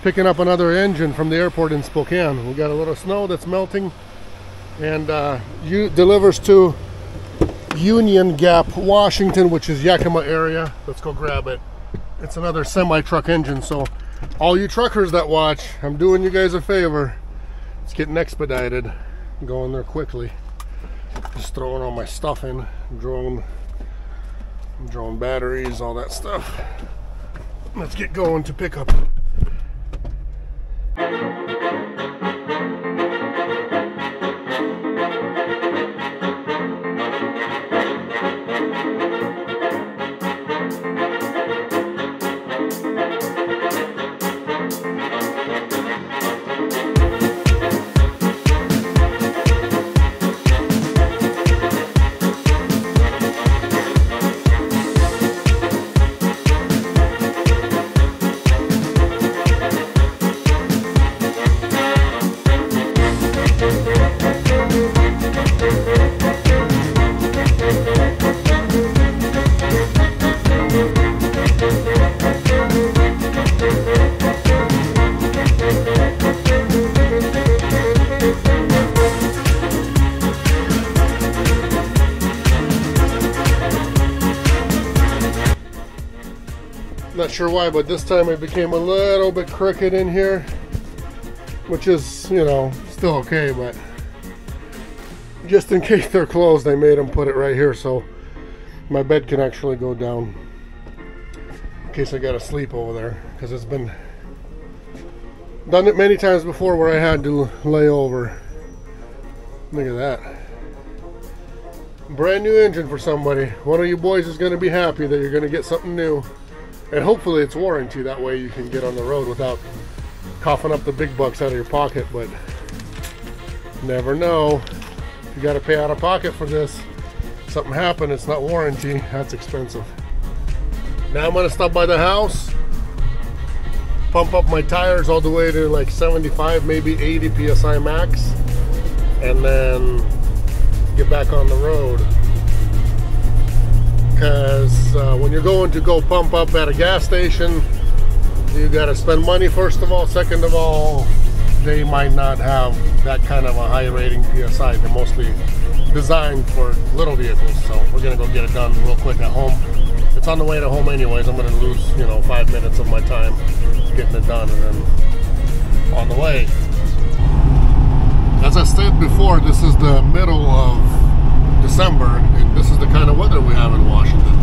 picking up another engine from the airport in Spokane. We got a little snow that's melting, and delivers to Union Gap, Washington, which is Yakima area. Let's go grab it. It's another semi-truck engine, so all you truckers that watch, I'm doing you guys a favor. It's getting expedited. I'm going there quickly. Just throwing all my stuff in, drone batteries, all that stuff. Let's get going to pick up. Not sure why, but this time it became a little bit crooked in here, which is, you know, still okay, but just in case they're closed, I made them put it right here so my bed can actually go down in case I gotta sleep over there, because it's been done it many times before where I had to lay over. Look at that. Brand new engine for somebody. One of you boys is going to be happy that you're going to get something new. And hopefully it's warranty, that way you can get on the road without coughing up the big bucks out of your pocket, but never know. You got to pay out of pocket for this. Something happened, it's not warranty, that's expensive. Now I'm going to stop by the house, pump up my tires all the way to like 75, maybe 80 psi max, and then get back on the road. Because when you're going to go pump up at a gas station, you got to spend money first of all. Second of all, they might not have that kind of a high rating PSI. They're mostly designed for little vehicles. So we're going to go get it done real quick at home. It's on the way to home anyways. I'm going to lose, you know, 5 minutes of my time getting it done and then on the way. As I said before, this is the middle of December, and this is the kind of weather we have in Washington.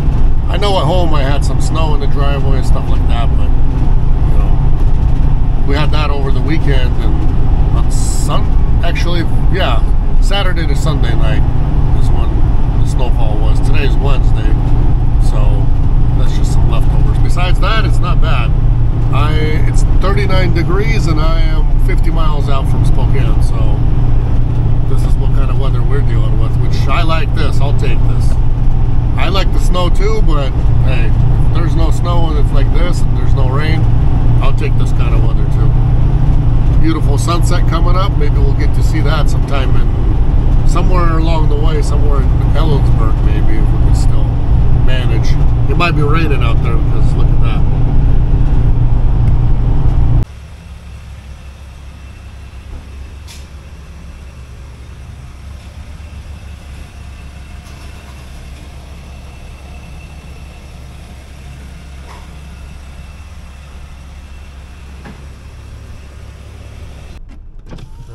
I know at home I had some snow in the driveway and stuff like that, but you know, we had that over the weekend, and on Saturday to Sunday night is when the snowfall was. Today's Wednesday, so that's just some leftovers. Besides that, it's not bad. It's 39 degrees and I am 50 miles out from Spokane, so this is what kind of weather we're dealing with, which I like this. I'll take this. I like the snow too, but hey, if there's no snow and it's like this and there's no rain, I'll take this kind of weather too. Beautiful sunset coming up. Maybe we'll get to see that sometime in somewhere along the way, somewhere in Ellensburg maybe, if we can still manage. It might be raining out there because look at that.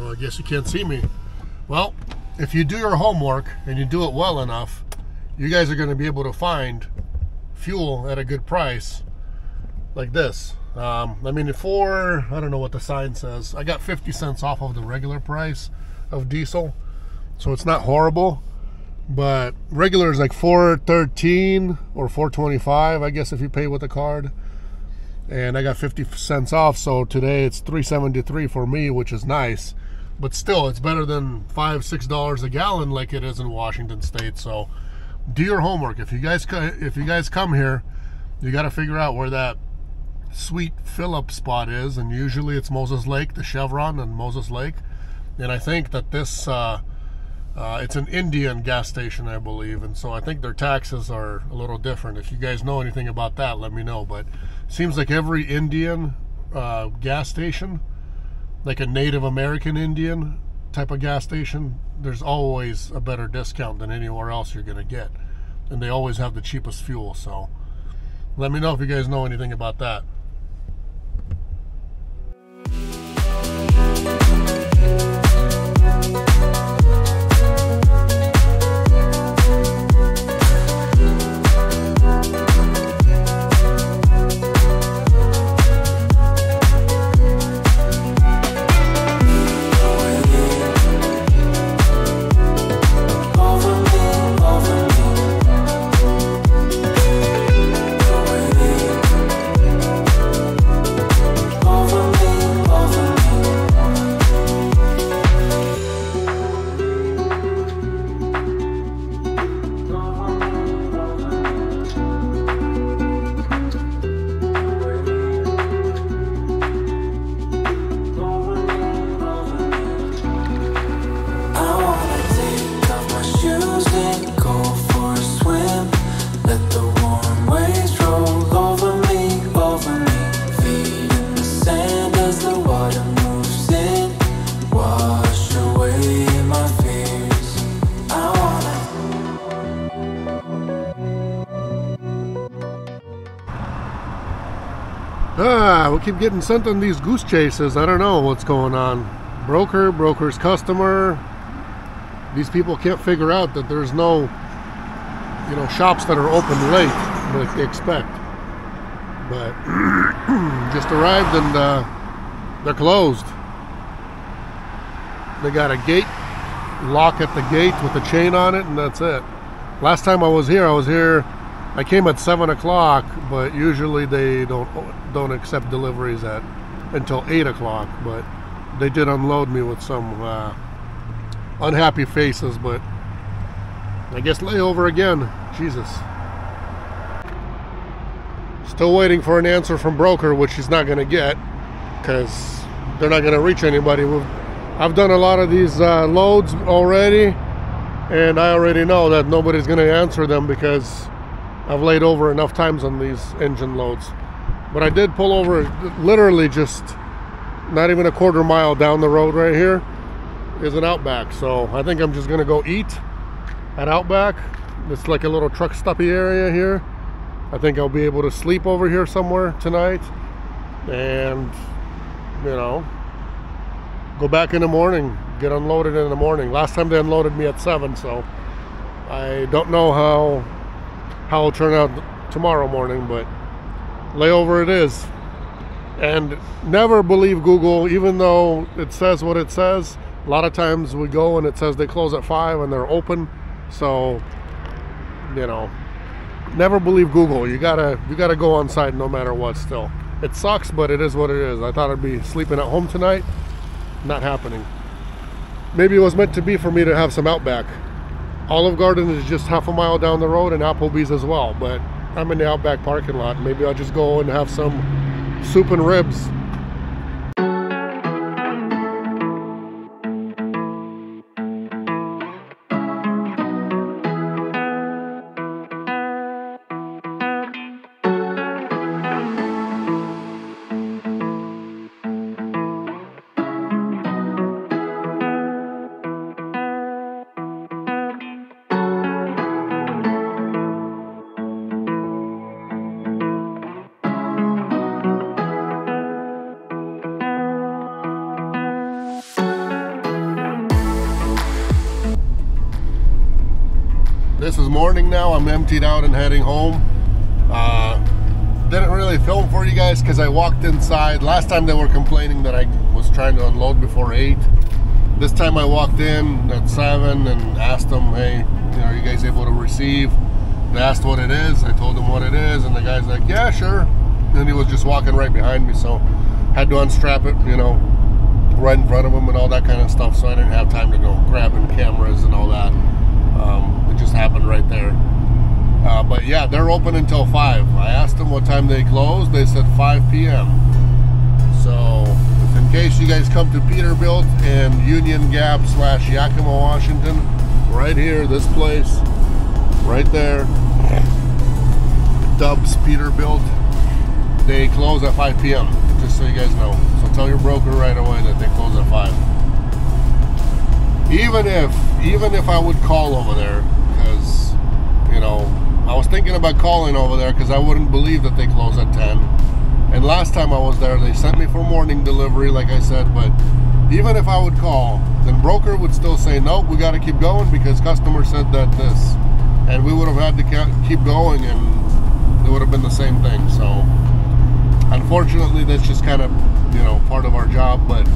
I guess you can't see me. Well, if you do your homework and you do it well enough, you guys are going to be able to find fuel at a good price like this. I mean, I don't know what the sign says. I got 50 cents off of the regular price of diesel, so it's not horrible. But regular is like $4.13 or $4.25, I guess, if you pay with a card. And I got 50 cents off, so today it's $3.73 for me, which is nice. But still, it's better than $5-6 a gallon like it is in Washington State. So do your homework. If you guys come here, you got to figure out where that sweet fill-up spot is, and usually it's Moses Lake, the Chevron and Moses Lake. And I think that this it's an Indian gas station, I believe, and so I think their taxes are a little different. If you guys know anything about that, let me know. But it seems like every Indian gas station, like a Native American Indian type of gas station, there's always a better discount than anywhere else you're gonna get, and they always have the cheapest fuel. So let me know if you guys know anything about that. We keep getting sent on these goose chases. I don't know what's going on. Broker's customer. These people can't figure out that there's no, you know, shops that are open late like they expect. But just arrived and they're closed. They got a gate lock at the gate with a chain on it, and that's it. Last time I was here. I came at 7 o'clock, but usually they don't accept deliveries until 8 o'clock. But they did unload me with some unhappy faces. But I guess layover again. Jesus. Still waiting for an answer from broker, which he's not going to get because they're not going to reach anybody. I've done a lot of these loads already, and I already know that nobody's going to answer them because I've laid over enough times on these engine loads. But I did pull over literally just not even a quarter mile down the road right here is an Outback. So I think I'm just gonna go eat at Outback. It's like a little truck stoppy area here. I think I'll be able to sleep over here somewhere tonight and, you know, go back in the morning, get unloaded in the morning. Last time they unloaded me at 7, so I don't know how it'll turn out tomorrow morning, but layover it is. And never believe Google, even though it says what it says. A lot of times we go and it says they close at 5 and they're open. So, you know, never believe Google. You gotta go on site no matter what. Still, it sucks, but it is what it is. I thought I'd be sleeping at home tonight. Not happening. Maybe it was meant to be for me to have some Outback. Olive Garden is just half a mile down the road, and Applebee's as well, but I'm in the Outback parking lot. Maybe I'll just go and have some soup and ribs. This is morning now. I'm emptied out and heading home. Didn't really film for you guys because I walked inside. Last time they were complaining that I was trying to unload before 8. This time I walked in at 7 and asked them, hey, you know, are you guys able to receive? They asked what it is. I told them what it is, and the guy's like, yeah, sure. And he was just walking right behind me, so had to unstrap it, you know, right in front of him and all that kind of stuff, so I didn't have time to go grabbing cameras and all that. It just happened right there. But yeah, they're open until 5. I asked them what time they close. They said 5 p.m. So in case you guys come to Peterbilt in Union Gap / Yakima, Washington, right here, this place, right there, Dubs Peterbilt, they close at 5 p.m. just so you guys know. So tell your broker right away that they close at 5. Even if I would call over there, because, you know, I was thinking about calling over there because I wouldn't believe that they close at 10. And last time I was there, they sent me for morning delivery, like I said. But even if I would call, then broker would still say, nope, we got to keep going because customer said that this. And we would have had to keep going, and it would have been the same thing. So unfortunately, that's just kind of, you know, part of our job, but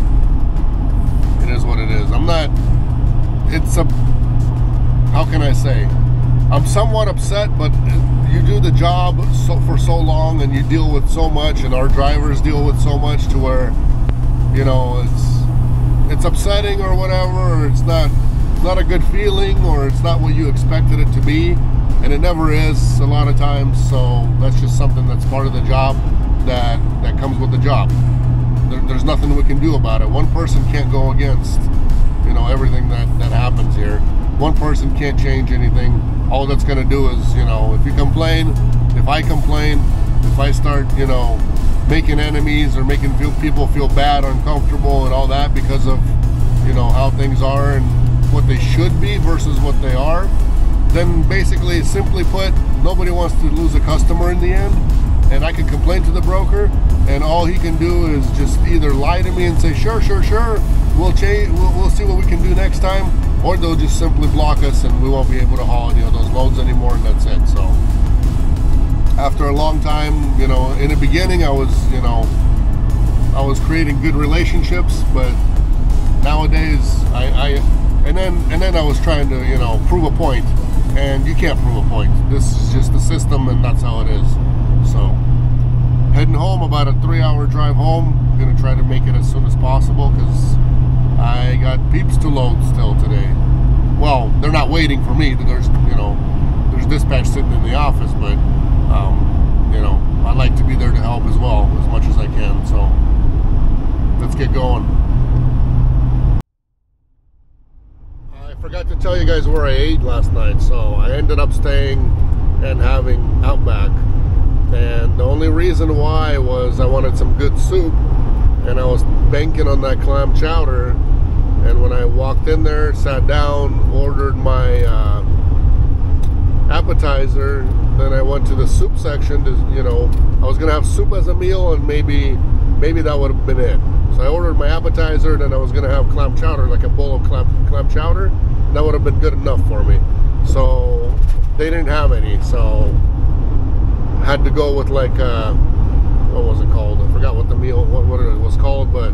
it is what it is. How can I say? I'm somewhat upset, but you do the job for so long and you deal with so much, and our drivers deal with so much to where, you know, it's upsetting or whatever, or it's not a good feeling, or it's not what you expected it to be, and it never is a lot of times. So that's just something that's part of the job that comes with the job. There's nothing we can do about it. One person can't go against, you know, everything that happens here. One person can't change anything. All that's going to do is, you know, if you complain, if I complain, if I start, you know, making enemies or making people feel bad, uncomfortable and all that because of, you know, how things are and what they should be versus what they are, then basically, simply put, nobody wants to lose a customer in the end. And I can complain to the broker, and all he can do is just either lie to me and say, sure, we'll change, we'll see what we can do next time, or they'll just simply block us and we won't be able to haul any of those loads anymore, and that's it. So after a long time, you know, in the beginning I was creating good relationships, but nowadays and then I was trying to, you know, prove a point, and you can't prove a point. This is just the system, and that's how it is. So heading home, about a 3-hour drive home. I'm gonna try to make it as soon as possible because I got peeps to load still today. Well, they're not waiting for me. There's dispatch sitting in the office, but you know, I like to be there to help as well as much as I can. So let's get going. I forgot to tell you guys where I ate last night. So I ended up staying and having Outback. And the only reason why was I wanted some good soup, and I was banking on that clam chowder. And when I walked in there, sat down, ordered my appetizer, then I went to the soup section to, you know, I was gonna have soup as a meal, and maybe that would have been it. So I ordered my appetizer, then I was gonna have clam chowder, like a bowl of clam chowder. That would have been good enough for me. So they didn't have any, so had to go with like what was it called? I forgot what the meal, what it was called, but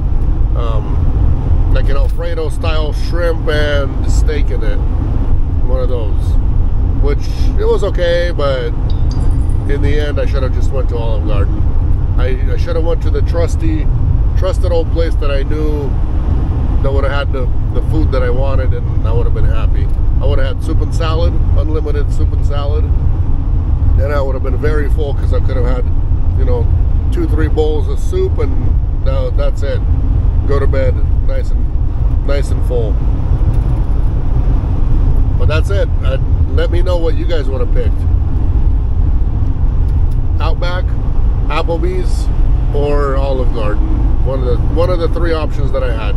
like an Alfredo style shrimp and steak in it, one of those, which it was okay, but in the end I should have just went to Olive Garden. I should have went to the trusted old place that I knew that would have had the food that I wanted, and I would have been happy. I would have had soup and salad, unlimited soup and salad. Then I would have been very full because I could have had, you know, 2-3 bowls of soup, and that's it. Go to bed nice and full. But that's it. Let me know what you guys would have picked. Outback, Applebee's, or Olive Garden. One of the 3 options that I had.